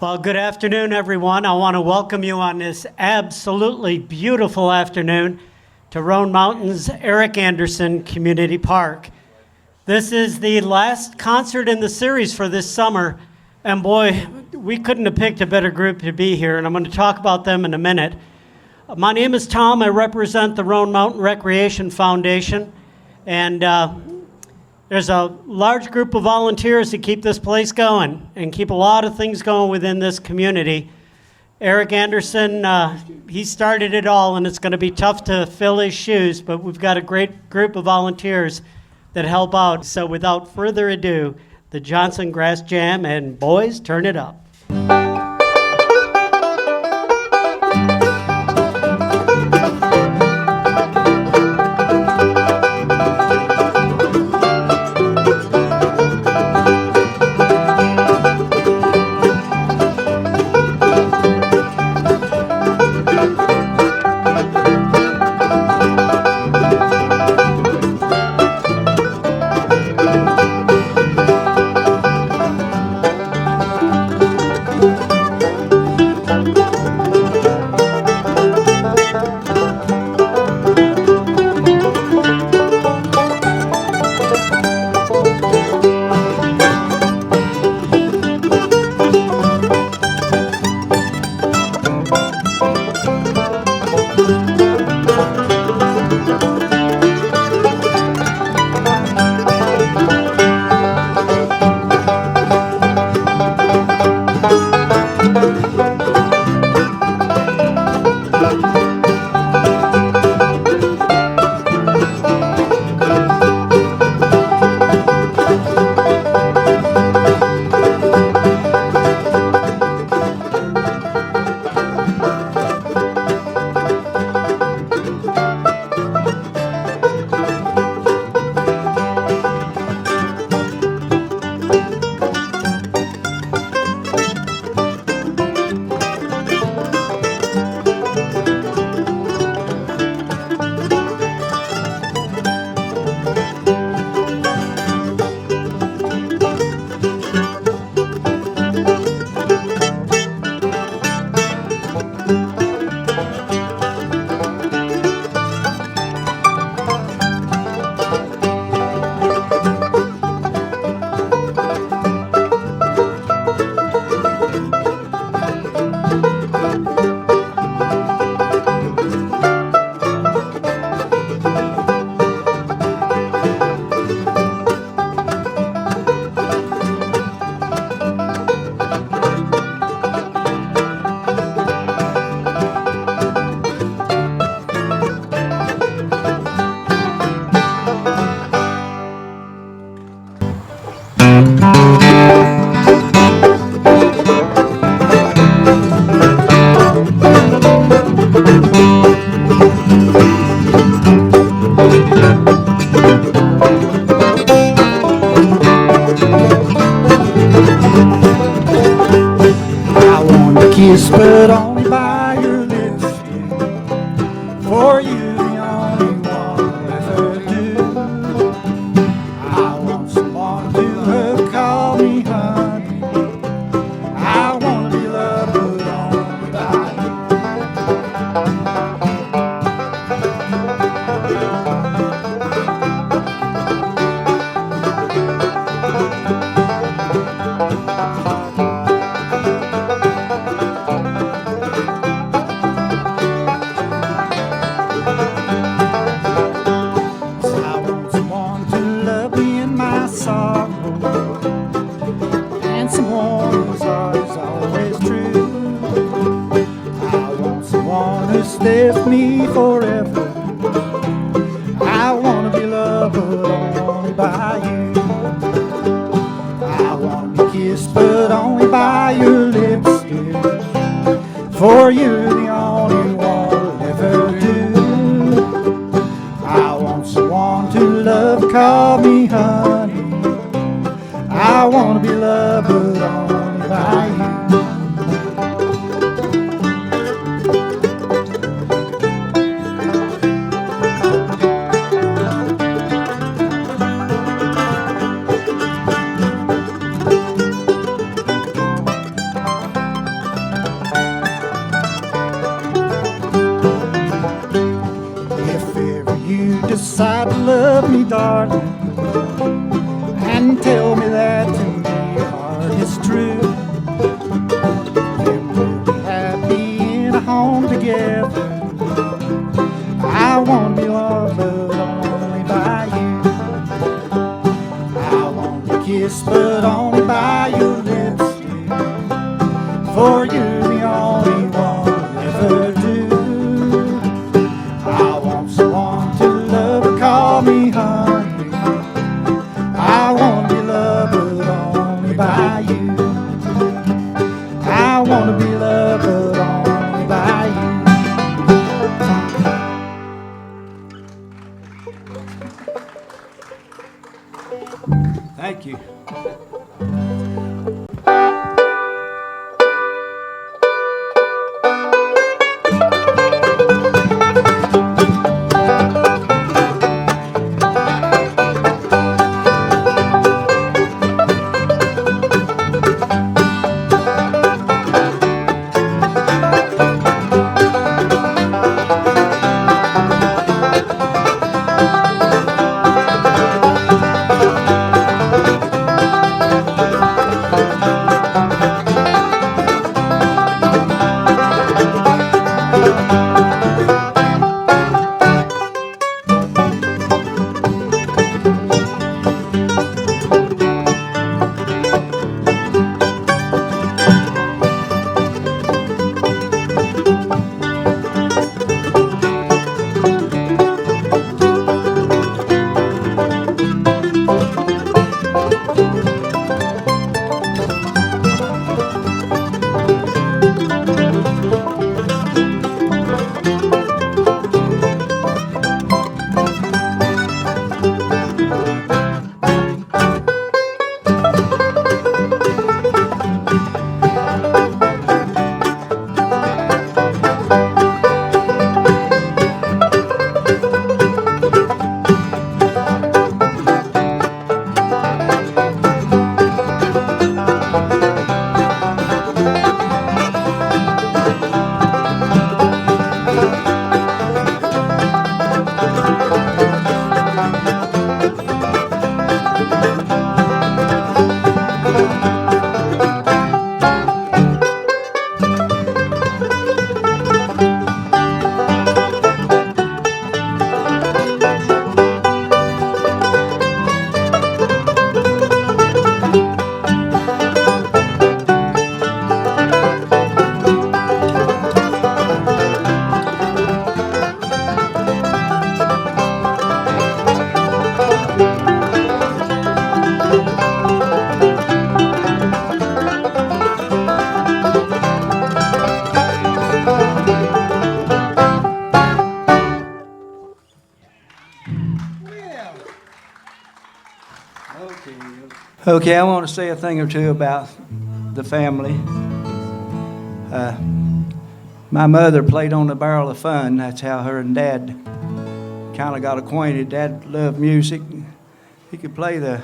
Well, good afternoon, everyone. I want to welcome you on this absolutely beautiful afternoon to Roan Mountain's Eric Anderson Community Park. This is the last concert in the series for this summer, and boy, we couldn't have picked a better group to be here, and I'm going to talk about them in a minute. My name is Tom. I represent the Roan Mountain Recreation Foundation, and there's a large group of volunteers that keep this place going and keep a lot of things going within this community. Eric Anderson, he started it all, and it's going to be tough to fill his shoes, but we've got a great group of volunteers that help out. So without further ado, the Johnson Grass Jam, and boys, turn it up. But only by your lips, for you the only one I'll ever do. I want someone to call me honey. I want to be loved, but only by with me forever. I want to be loved, but only by you. I want to be kissed, but only by your lips, dear. For you're the only one I'll ever do. I want someone to love, call me honey. I want to be loved, but only by you. kiss, but only by your lips. For you're the only one I'll ever do. I want someone to love and call me honey. I want to be loved, but only by you. I want to be loved, but only by you. Thank you. Okay, I want to say a thing or two about the family. My mother played on the barrel of fun. That's how her and Dad kind of got acquainted. Dad loved music. He could play the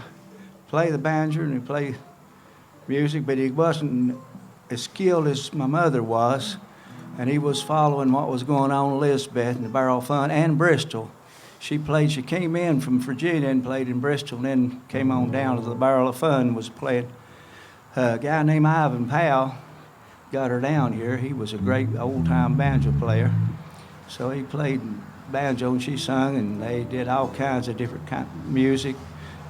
banjo and he'd play music, but he wasn't as skilled as my mother was. And he was following what was going on in Elizabeth and the barrel of fun and Bristol. She came in from Virginia and played in Bristol, and then came on down to the Barrel of Fun, was playing. A guy named Ivan Powell got her down here. He was a great old-time banjo player. So he played banjo and she sung, and they did all kinds of different kind of music.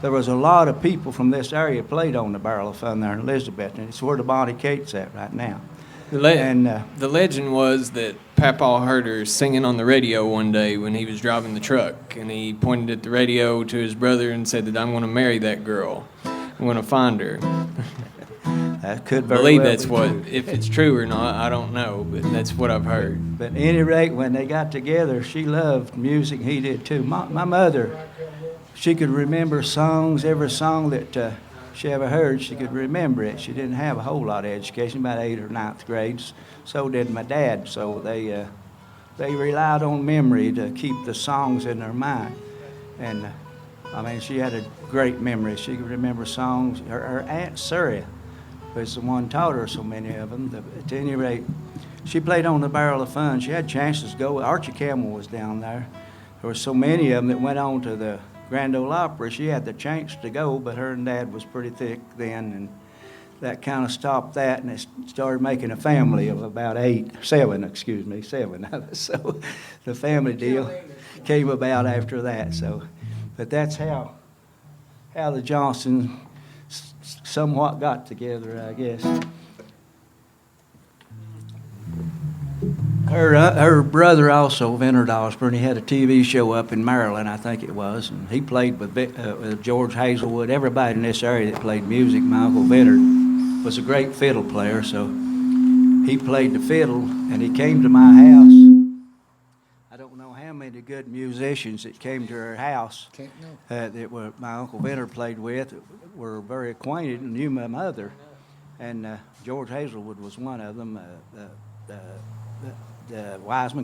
There was a lot of people from this area played on the Barrel of Fun there in Elizabeth, and it's where the Bonnie Kate's at right now. The legend was that Papa heard her singing on the radio one day when he was driving the truck, and he pointed at the radio to his brother and said that I'm going to marry that girl. I'm going to find her. That could I very believe well that's be what, true. if it's true or not, I don't know, but that's what I've heard. But at any rate, when they got together, she loved music. He did too. My mother, she could remember songs, every song that she ever heard, she could remember it. She didn't have a whole lot of education, about 8th or 9th grades. So did my dad. So they relied on memory to keep the songs in their mind. And I mean, she had a great memory. She could remember songs. Her Aunt Surrey was the one taught her so many of them. At any rate, she played on the Barrel of Fun. She had chances to go. Archie Campbell was down there. There were so many of them that went on to the Grand Ole Opry. She had the chance to go, but her and Dad was pretty thick then, and that kind of stopped that, and it started making a family of about seven of us. So the family deal came about after that. So, but that's how the Johnsons somewhat got together, I guess. Her brother also, Leonard Osborne, he had a TV show up in Maryland, I think it was, and he played with George Hazelwood. Everybody in this area that played music, my Uncle Leonard was a great fiddle player, so he played the fiddle, and he came to my house. I don't know how many good musicians that came to her house that were my Uncle Leonard played with were very acquainted and knew my mother, and George Hazelwood was one of them.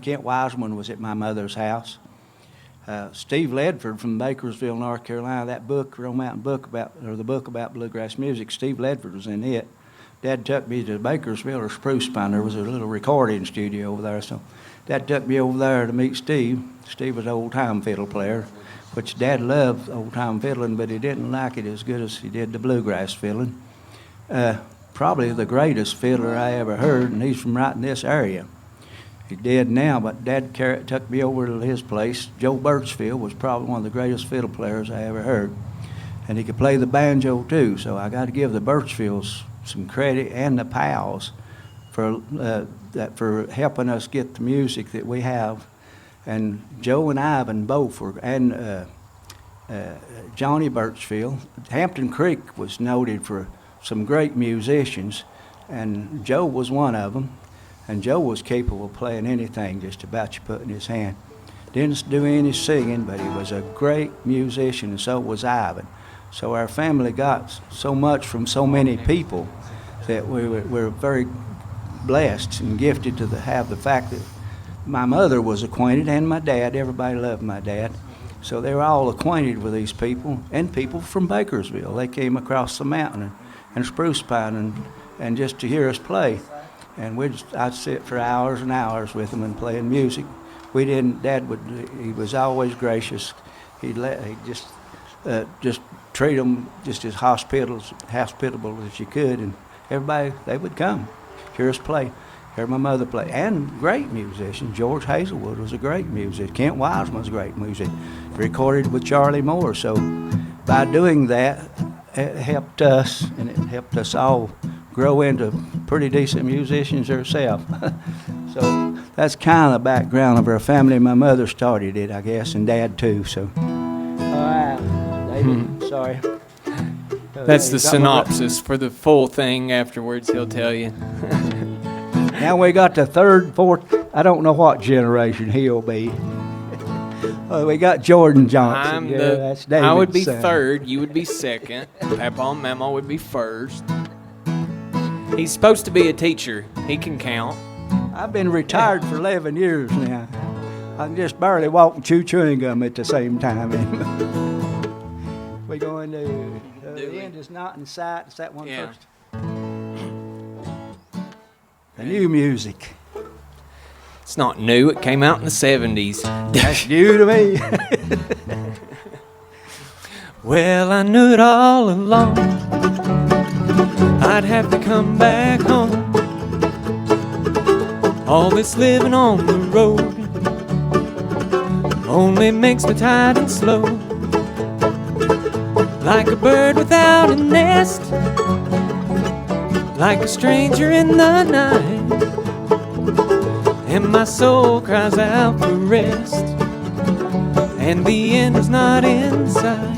Kent Wiseman was at my mother's house. Steve Ledford from Bakersville, North Carolina, that book, Roan Mountain book the book about bluegrass music, Steve Ledford was in it. Dad took me to Bakersville or Spruce Pine. There was a little recording studio over there, so Dad took me over there to meet Steve. Steve was an old-time fiddle player, which Dad loved old-time fiddling, but he didn't like it as good as he did the bluegrass fiddling. Probably the greatest fiddler I ever heard, and he's from right in this area. He's dead now, but Dad took me over to his place. Joe Birchfield was probably one of the greatest fiddle players I ever heard. And he could play the banjo too, so I got to give the Birchfields some credit, and the Powells for helping us get the music that we have. And Joe and Ivan both were, and Johnny Birchfield. Hampton Creek was noted for some great musicians, and Joe was one of them. And Joe was capable of playing anything just about you put in his hand. Didn't do any singing, but he was a great musician, and so was Ivan. So our family got so much from so many people that we're very blessed and gifted to have the fact that my mother was acquainted, and my dad. Everybody loved my dad. So they were all acquainted with these people, and people from Bakersville. They came across the mountain and Spruce Pine and just to hear us play. And I'd sit for hours and hours with them and playing music. He was always gracious. He'd just treat them just as hospitable as you could, and everybody, they would come, hear us play, hear my mother play. And great musicians. George Hazelwood was a great musician. Kent Wiseman was a great musician. Recorded with Charlie Moore. So by doing that, it helped us, and it helped us all grow into pretty decent musicians herself. So that's kind of the background of our family. My mother started it, I guess, and Dad too. So, all right, David, sorry. That's the synopsis. For the full thing afterwards, he'll tell you. Now we got the third, fourth, I don't know what generation he'll be. We got Jordan Johnson. That's David's I would be son. third, you would be second, Papa and Mama would be first. He's supposed to be a teacher. He can count. I've been retired for 11 years now. I can just barely walk and chew chewing gum at the same time. We going to the end is not in sight. Is that one first? The new music. It's not new. It came out in the 70s. That's new to me. Well, I knew it all along. I'd have to come back home. All this living on the road only makes me tired and slow. Like a bird without a nest, like a stranger in the night, and my soul cries out for rest, and the end is not in sight.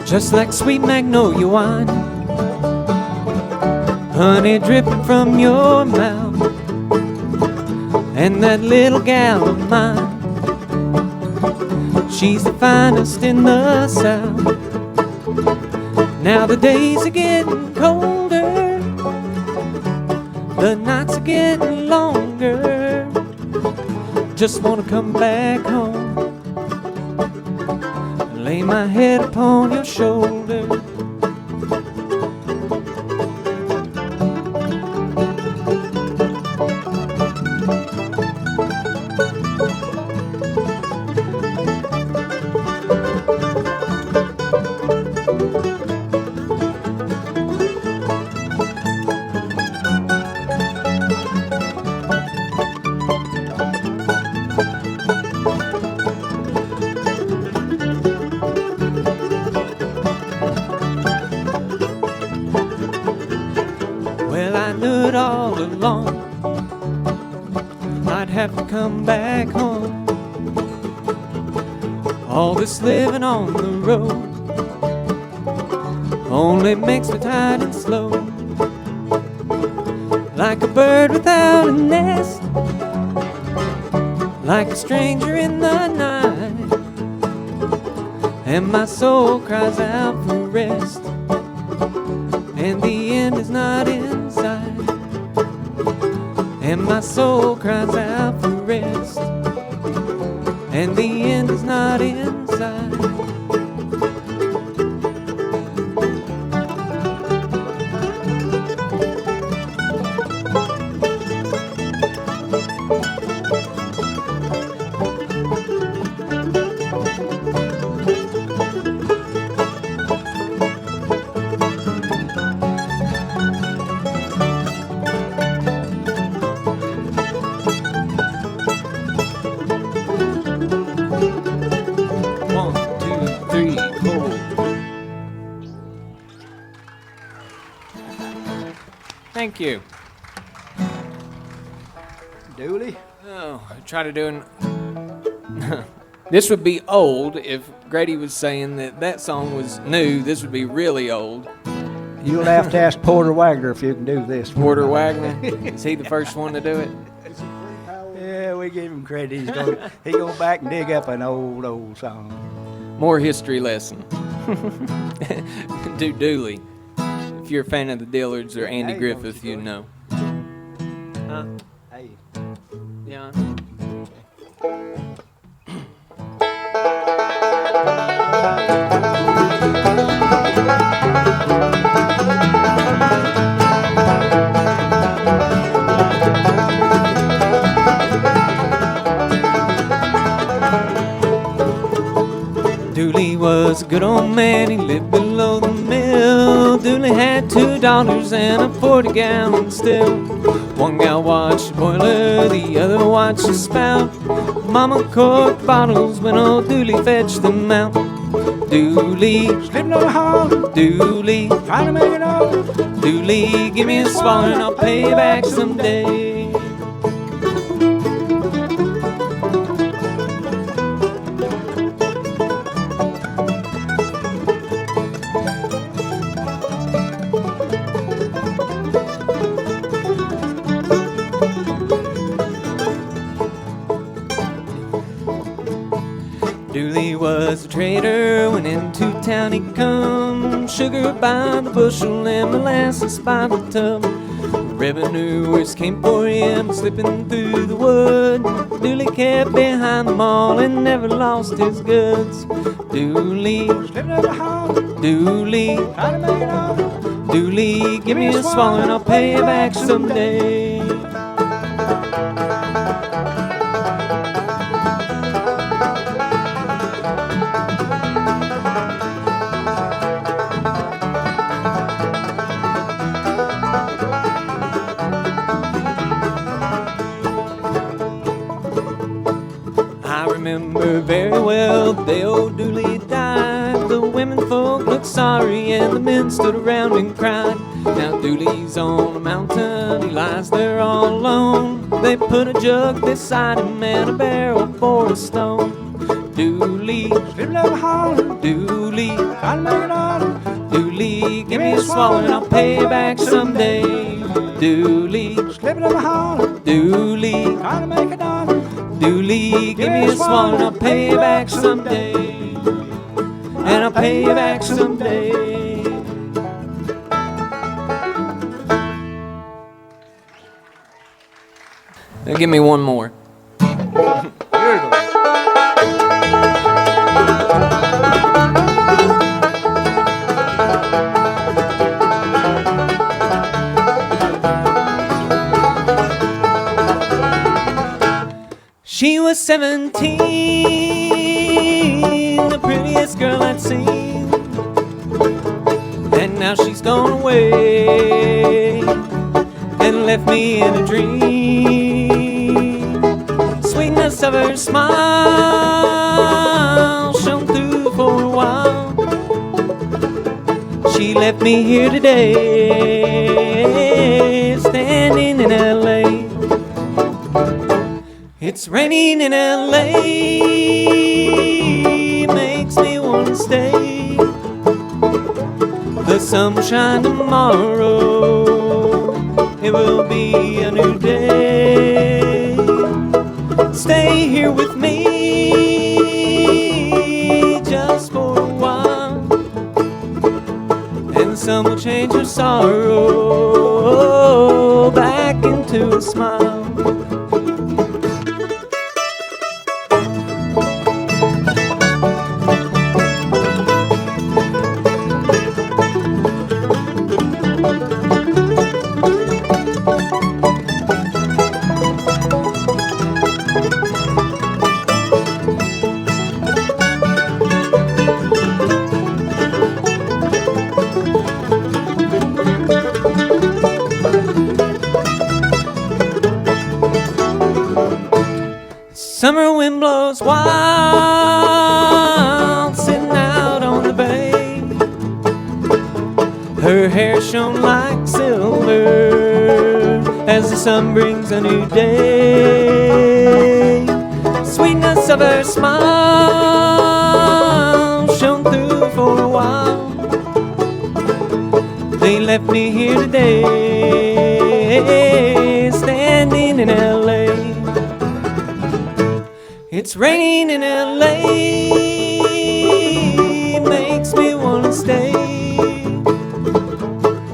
Just like sweet magnolia wine, honey dripping from your mouth, and that little gal of mine, she's the finest in the South. Now the days are getting colder, the nights are getting longer. Just wanna come back home, lay my head upon your shoulder. Well, I knew it all along, I'd have to come back home. All this living on the road only makes me tired and slow, like a bird without a nest, like a stranger in the night, and my soul cries out for rest, and the end is not in sight, and my soul cries out for rest, and the end is not in sight. Thank you. Dooley? Oh, I try to do an... This would be old if Grady was saying that that song was new. This would be really old. You'll have to ask Porter Wagner if you can do this. Porter Wagner? Is he the first one to do it? Yeah, we give him credit. He go back and dig up an old song. More history lesson. Do Dooley. If you're a fan of the Dillards or Andy Griffith, you know. Huh? Hey. Yeah. Dooley was a good old man, he lived below the mill. Dooley had 2 daughters and a 40-gallon still. One gal watched the boiler, the other watched the spout. Mama corked bottles when old Dooley fetched them out. Dooley, Slipping on the hall, Dooley, trying to make it all. Dooley, give me a swallow and I'll pay you back someday. Dooley was a trader, when into town he come. Sugar by the bushel and molasses by the tub. Revenuers came for him, slipping through the wood. Dooley kept behind them all and never lost his goods. Dooley, Slipping on the hall, Dooley, trying to make it all. Dooley, give me a swallow and I'll pay you back someday. I remember very well the day old Dooley died. The women folk looked sorry and the men stood around and cried. Now Dooley's on a mountain, he lies there all alone. They put a jug beside him and a barrel for a stone. Dooley, Slipping on the hall, Dooley, trying to make it all. Dooley, give me a swallow and I'll pay you back someday. Dooley, Slipping on the hall, Dooley, trying to make it all. Dooley, give me a swallow and I'll pay you back someday. And I'll pay you back someday. Now give me one more. Beautiful. 17, the prettiest girl I'd seen. And now she's gone away and left me in a dream. Sweetness of her smile shone through for a while. She left me here today, standing in LA. It's raining in LA, makes me want to stay. The sun will shine tomorrow, it will be a new day. Stay here with me just for a while, and the sun will change your sorrow back into a smile. Summer wind blows wild, sitting out on the bay. Her hair shone like silver as the sun brings a new day. Sweetness of her smile shone through for a while. They left me here today, standing in LA. It's raining in LA, makes me want to stay.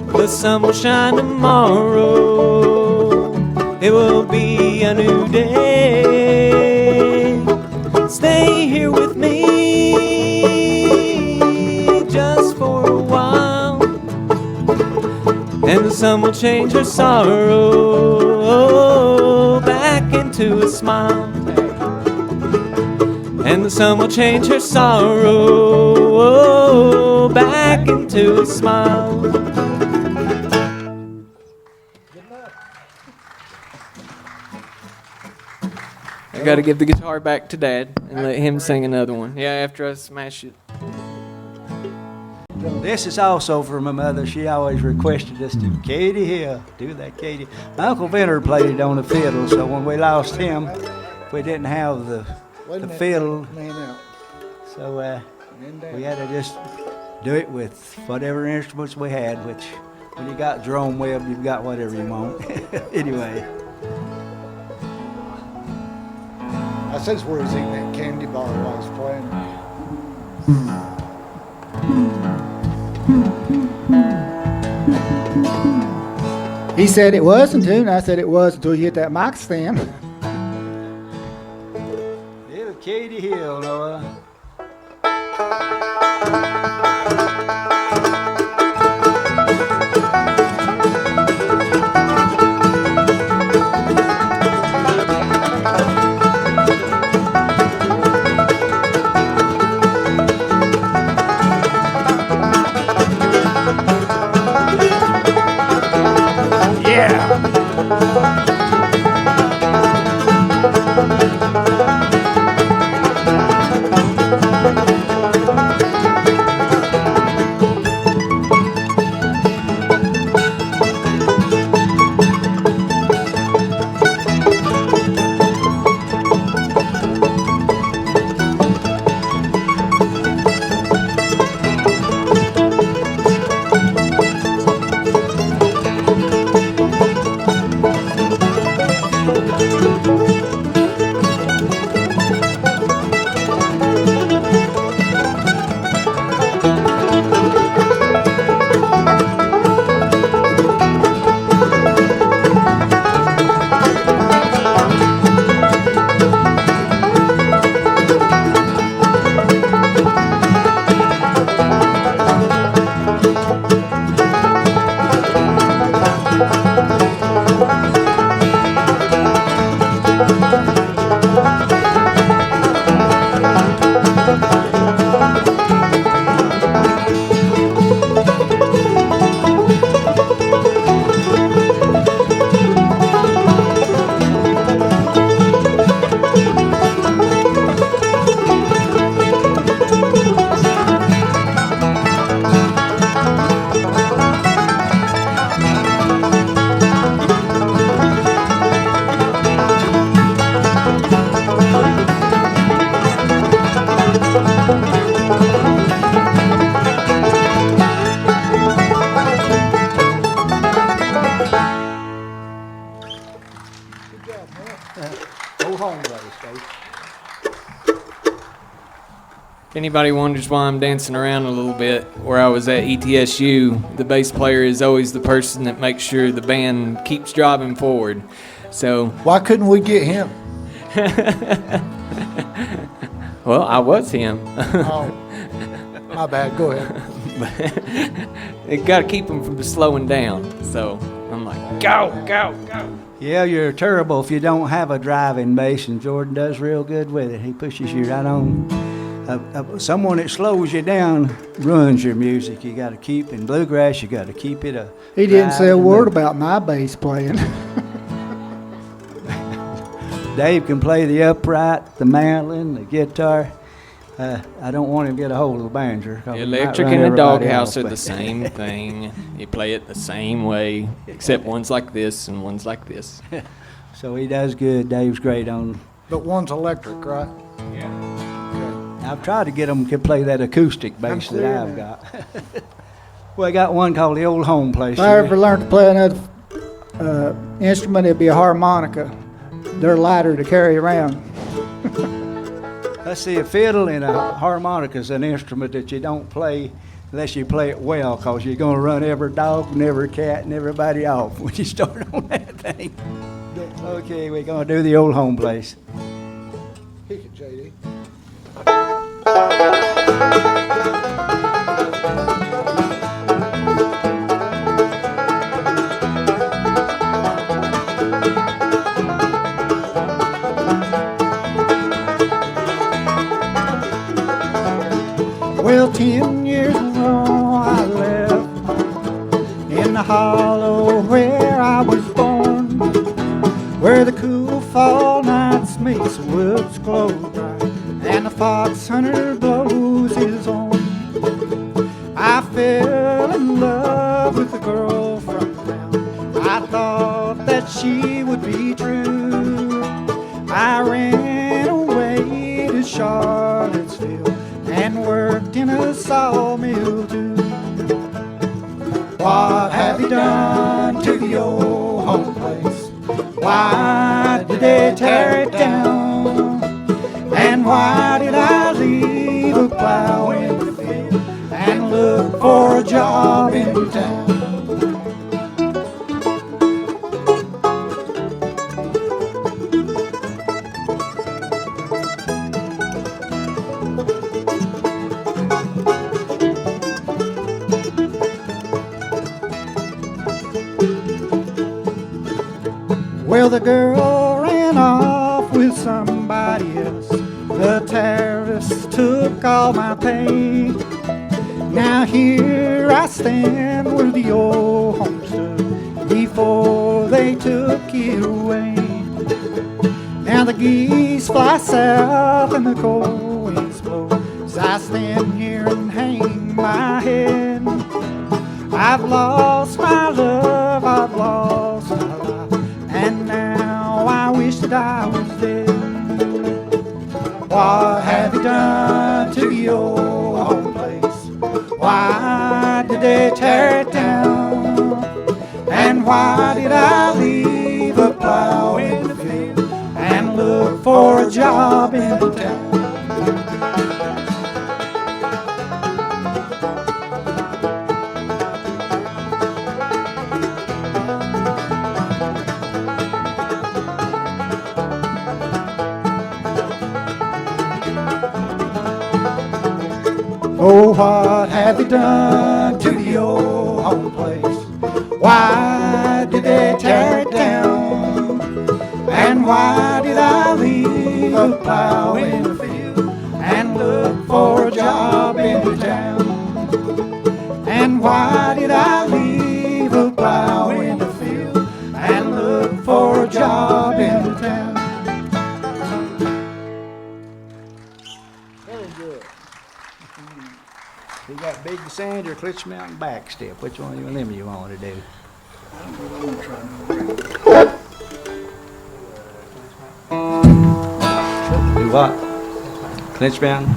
The sun will shine tomorrow, it will be a new day. Stay here with me just for a while, and the sun will change her sorrow back into a smile. And the sun will change her sorrow back into a smile. I gotta give the guitar back to Dad and let him sing another one. Yeah, after I smash it. This is also for my mother. She always requested us to Katie Hill, do that Katie. My Uncle Venner played it on the fiddle, so when we lost him, we didn't have the fiddle. So we had to just do it with whatever instruments we had, which when you got Jerome Webb, you've got whatever you want. Anyway. I says where he's eating that candy bar while he's playing. He said it wasn't too, and I said it was until you hit that mic stand. Little Katie Hill, Noah. anybody wonders why I'm dancing around a little bit, where I was at ETSU, the bass player is always the person that makes sure the band keeps driving forward. So, Why couldn't we get him? well, I was him. Oh, my bad. Go ahead. It got to keep him from slowing down. So I'm like, go, go, go. Yeah, you're terrible if you don't have a driving bass, and Jordan does real good with it. He pushes you right on. Someone that slows you down ruins your music. You got to keep, in bluegrass, you got to keep it a. He didn't say a driving word bass. about my bass playing. Dave can play the upright, the mandolin, the guitar. I don't want him to get a hold of the banjo. The electric and the doghouse are the same thing. You play it the same way, except one's like this and one's like this. So he does good. Dave's great on. But one's electric, right? I've tried to get him to play that acoustic bass that clear I've now. got. Well, I got one called the Old Home Place. If I ever learned to play another instrument, it'd be a harmonica. They're lighter to carry around. Let's see, a fiddle and a harmonica is an instrument that you don't play unless you play it well, because you're going to run every dog and every cat and everybody off when you start on that thing. Okay, we're going to do the Old Home Place. Pick it, JD. Well, 10 years ago I left in the hollow where I was born, where the cool fall nights makes the woods glow bright and the fox hunter blows his horn. I fell in love with a girl from town. I thought that she would be true. I ran away to Charlottesville and worked in a sawmill too. What have you done to the old home place? Why did they tear it down? And why did I leave a plow in the field and look for a job in town? Well, the girl ran off with somebody else. The tariffs took all my pay. Now here I stand where the old home stood before they took it away. Now the geese fly south and the cold winds blow. As I stand here and hang my head, I've lost my love, I've lost my life, and now I wish that I was dead. What have you done to the old home place? Why did they tear it down? And why did I leave a plow in the field and look for a job in town? Oh, what have you done to the old home place? Why did they tear it down? And why did I leave a plow in the field and look for a job in town? And why did I leave a plow in the field and look for a job in town? Very good. You got Big Sand or Klitsch Mountain back step? Which one of them you want to do? Do what? Klitsch Mountain?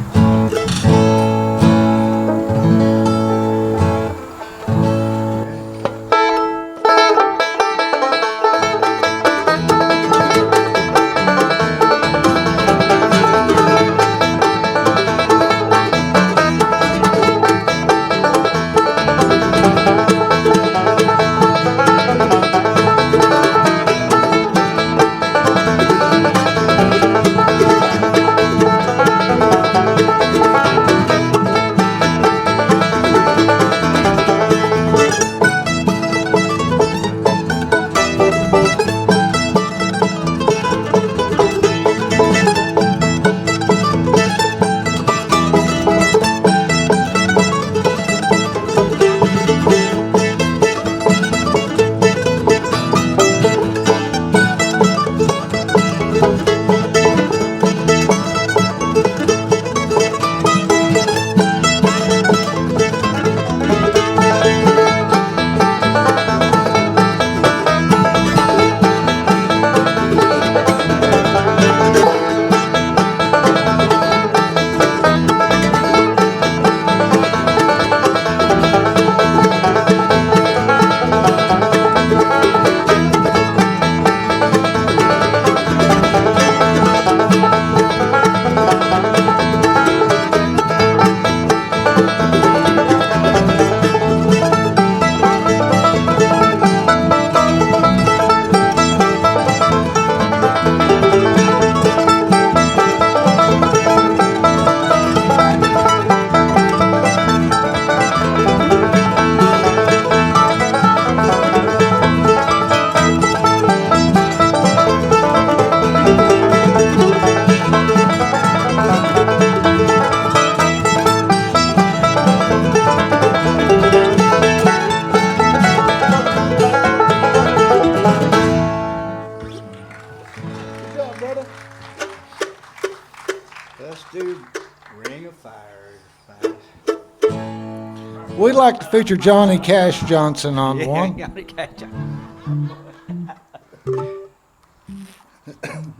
We'd like to feature Johnny Cash Johnson on one. Johnny Cash.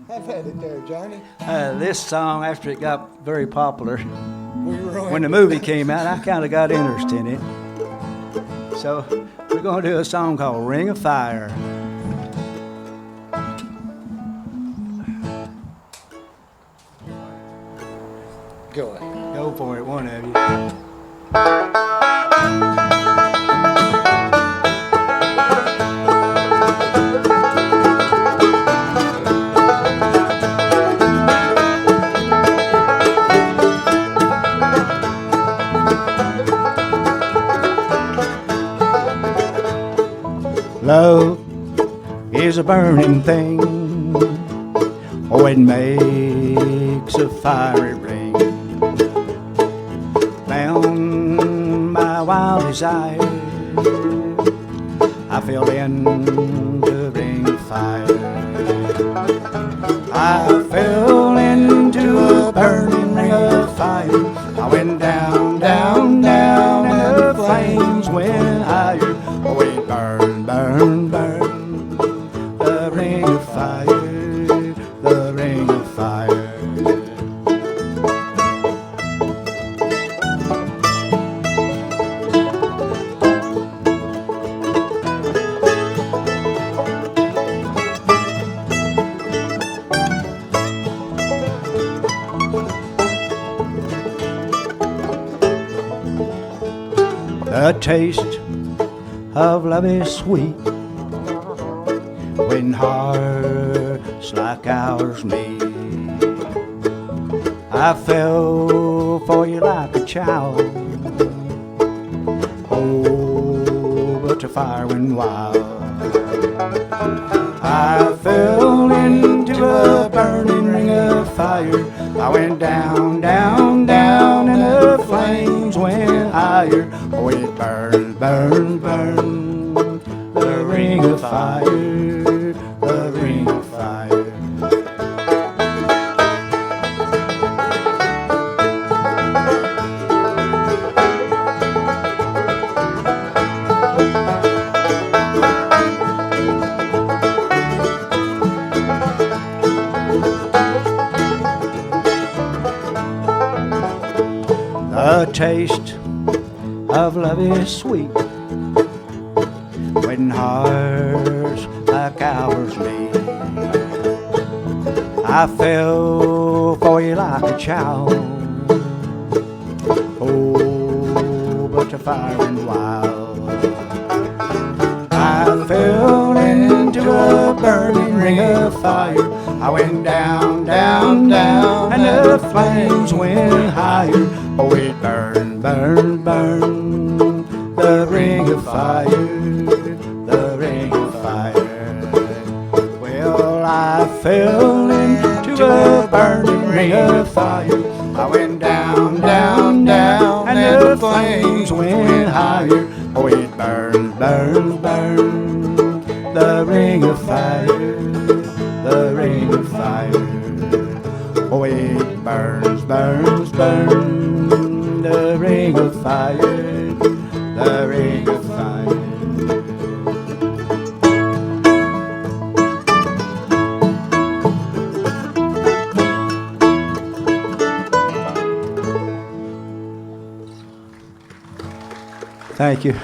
Have had it there, Johnny. This song, after it got very popular, We were when the movie came out, I kind of got interested in it. So we're going to do a song called Ring of Fire. Go ahead. Go for it, one of you. Love is a burning thing, oh, it makes a fiery ring. Bound by wild desire, I fell into the ring of fire. I fell into a burning ring of fire. I went down, down, down, and the flames went higher. Oh, it burned, burned, burned, the ring of fire, the ring of fire. The taste of love is sweet when hearts like ours meet. I fell for you like a child, oh, but the fire went wild. I fell into a burning ring of fire. I went down, down, down, and the flames went higher. Oh, it burned, burned, burned, the ring of fire, the ring of fire. The taste of love is sweet when hearts like ours meet. I fell for you like a child, oh, but the fire went wild. I fell into a burning ring of fire. I went down, down, down, and the flames went higher. Oh, it burned, burned, burned, the ring of fire, the ring of fire. Well, I fell into a burning ring of fire. I went down, down, down, and the flames went higher. Oh, it burned, burned, burned, the ring of fire, the ring of fire. Oh, it burns, burns, burns, the ring of fire, the ring of fire. Thank you.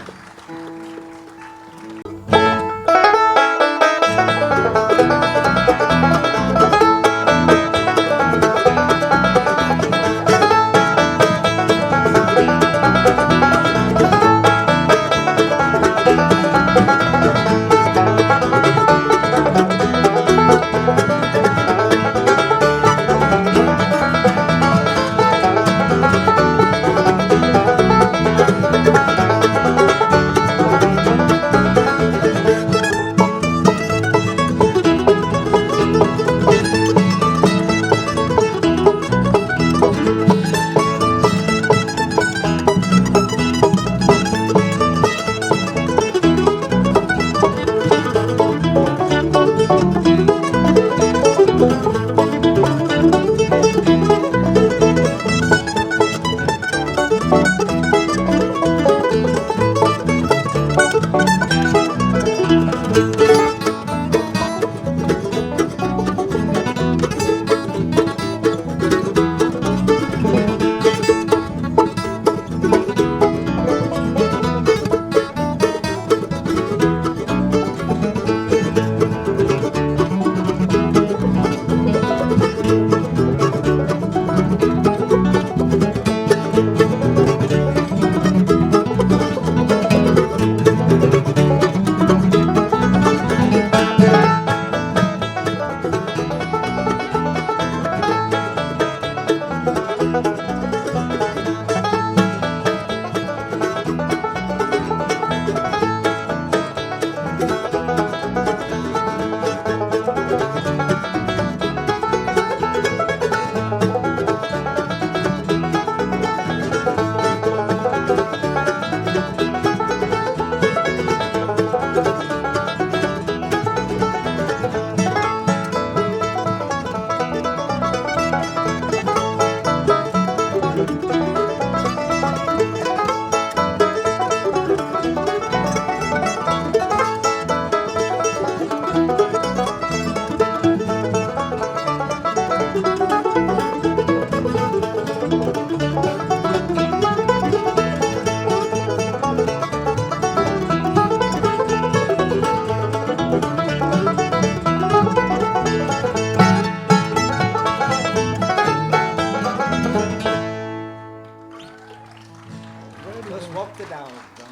Let's walk the dog, John.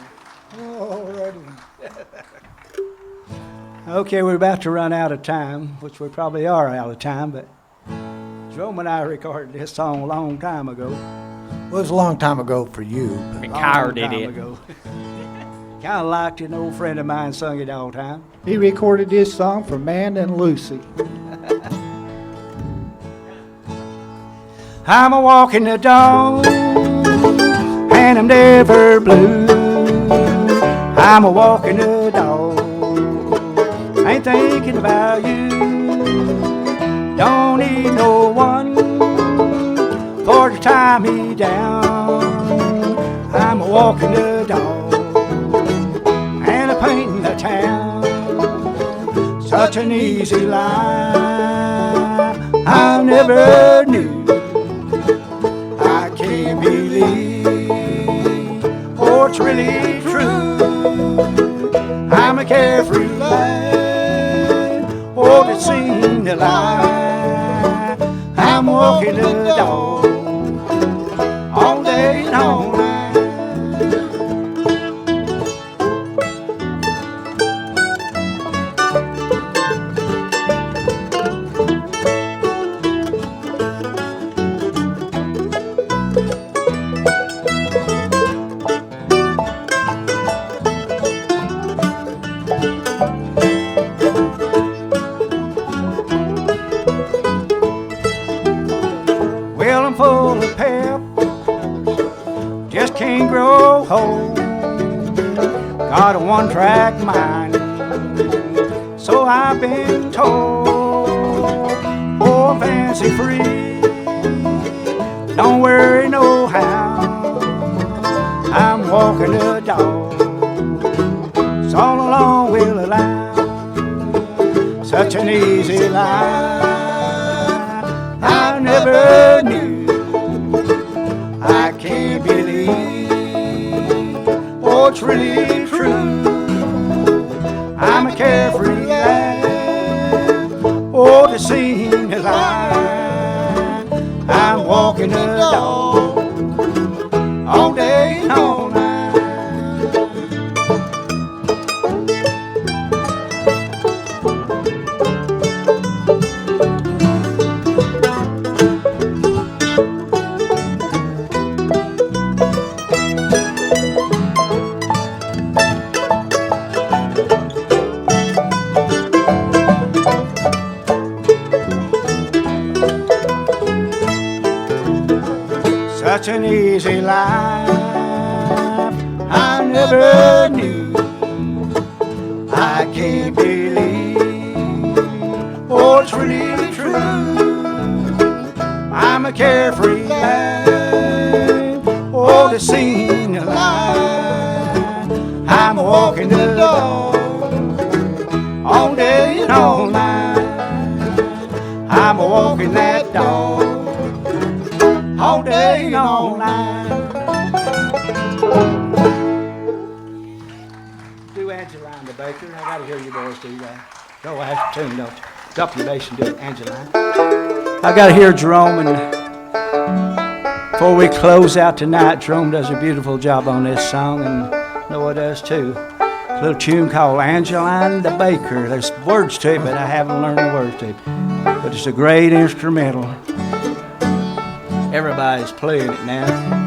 All righty. Okay, we're about to run out of time, which we probably are out of time, but Jerome and I recorded this song a long time ago. Well, it was a long time ago for you. But Recorded it. Kind of liked it. An old friend of mine sung it all the time. He recorded this song for Man and Lucy. I'm a walking the dog, and I'm never blue. I'm a walking the dog, ain't thinking about you. Don't need no one for to tie me down. I'm a walking the dog, and a painting the town. Such an easy life I never knew. I can't believe, oh, it's really true. I'm a carefree lad, oh, to sing the light. I'm walking the dog all day and all night. Well, I'm full of pep, just can't grow old. Got a one-track mind, so I've been told. Oh, I'm fancy free, don't worry no how. I'm walking the dog, it's all along will allow. Such an easy life I never knew. I can't believe, oh, it's really true. I'm a carefree lad, oh, to sing the light. I'm walking the dog all day and all night. Such an easy life I never knew. I can't believe, oh, it's really true. I'm a carefree lad, oh, to sing the light. I'm walking the dog all day and all night. I'm walking that dog all day and all night. Do Angeline the Baker. I gotta hear you boys do that. Go ask the tune, don't you? Drop your bass and do it, Angeline. I gotta hear Jerome, and before we close out tonight, Jerome does a beautiful job on this song, and Noah does too. A little tune called Angeline the Baker. There's words to it, but I haven't learned the words to it. But it's a great instrumental. Everybody's playing it now.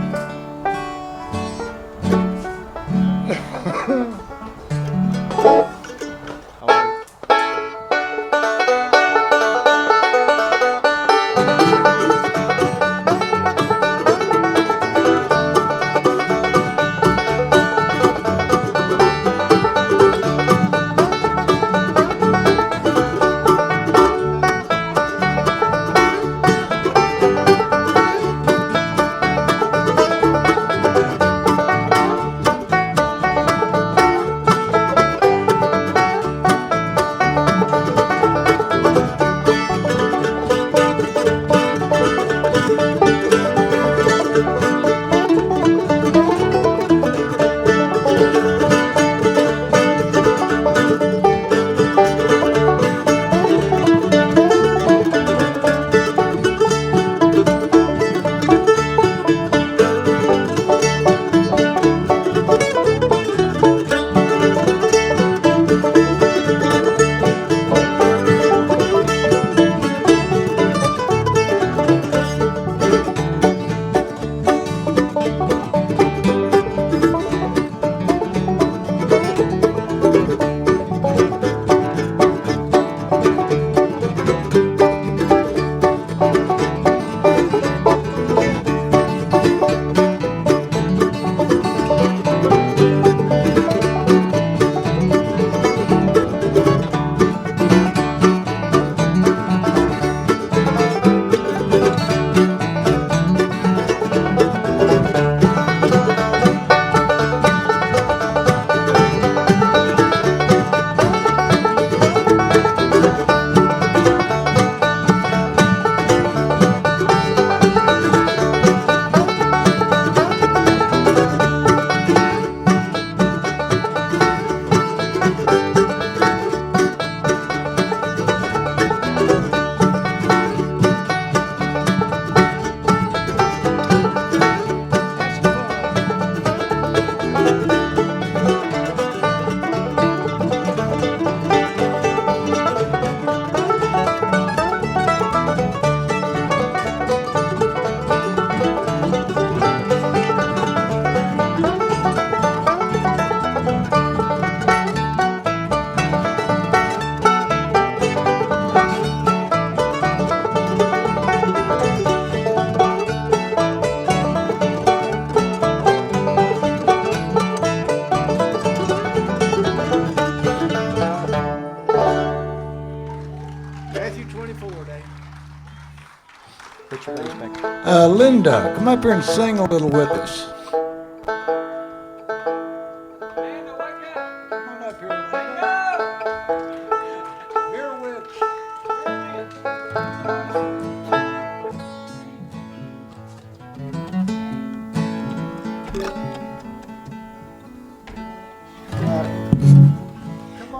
Linda, come up here and sing a little with us.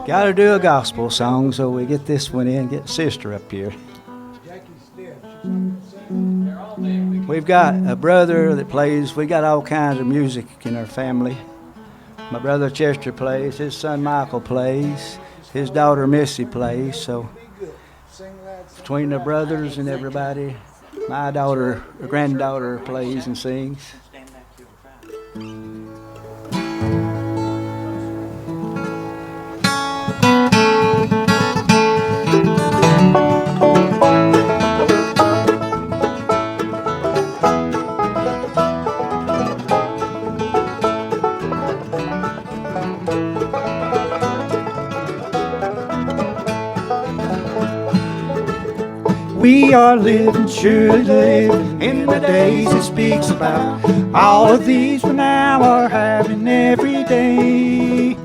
Got to do a gospel song, so we get this one in. Get sister up here. We've got a brother that plays. We got all kinds of music in our family. My brother Chester plays. His son Michael plays. His daughter Missy plays. So between the brothers and everybody, my daughter, or granddaughter, plays and sings. We are living, surely living in the days it speaks about. All of these we now are having every day.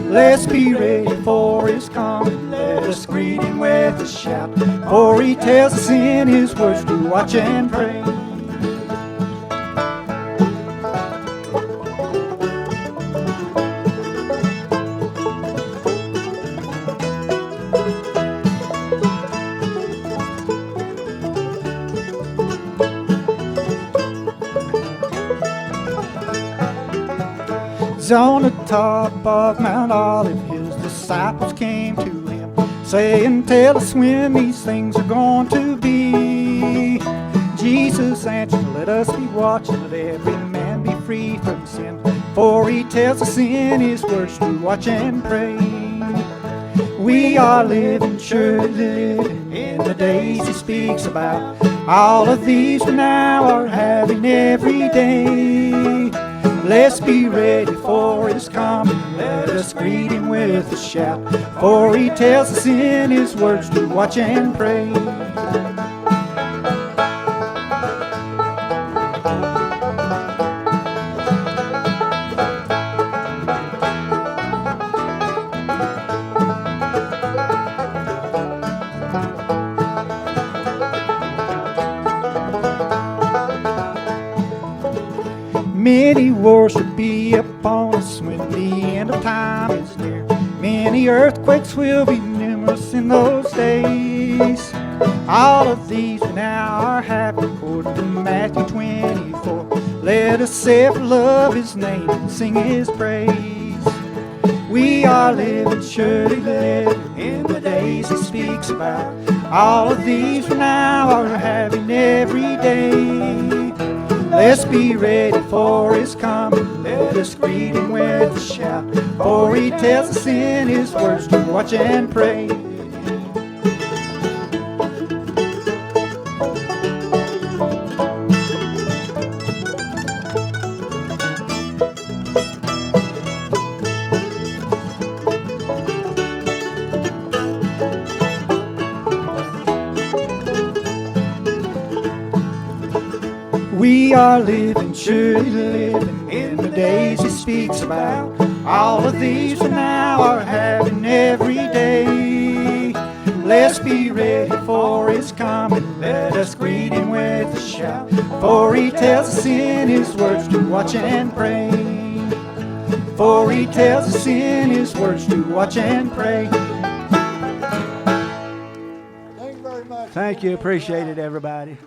Let's be ready for his coming. Let us greet him with a shout. For he tells us in his words to watch and pray. On the top of Mount Olive, his disciples came to him, saying, "Tell us when these things are going to be." Jesus answered, "Let us be watching, let every man be free from sin. For he tells us in his words to watch and pray." We are living, surely living in the days he speaks about. All of these we now are having every day. Let's be ready for his coming. Let us greet him with a shout. For he tells us in his words to watch and pray. Many wars will be upon us when the end of time is near. Many earthquakes will be numerous in those days. All of these now are happening according to Matthew 24. Let us ever love his name and sing his praise. We are living, surely living in the days he speaks about. All of these now are having every day. Let's be ready for his coming. Let us greet him with a shout. For he tells us in his words to watch and pray. We are living, surely living in the days he speaks about. All of these we now are having every day. Let's be ready for his coming. Let us greet him with a shout. For he tells us in his words to watch and pray. For he tells us in his words to watch and pray. Thank you very much. Thank you. Appreciate it, everybody.